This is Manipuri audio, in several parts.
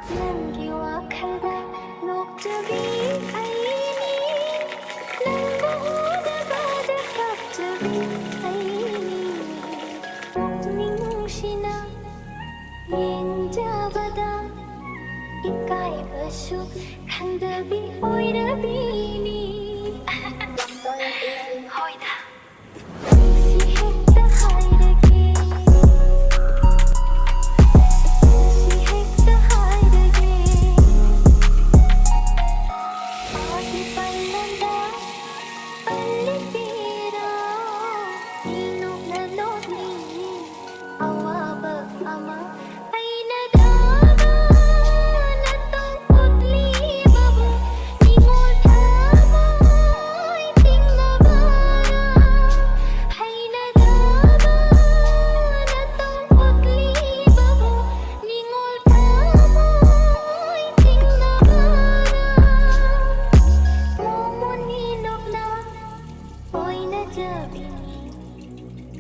ನಂಗೆ ವಾಕಲ್ದ ನೋಕ್ಜಬಿ ಐನಿ ನಂಗ ಹೋದಗಾದ ಕಪ್ಜಬಿ any ಪುಕ್ನಿಂಗ್ಶಿನ ꯌꯦꯡꯖꯕꯗ 이까이버수 칸더비 오이러비니 호이다 시핵다 하이르기 시핵다 하이르기 어디 빨란다 빨리 빌어 이놈나 노니 아와버 아마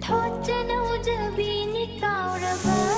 Thought you know to be Nick out of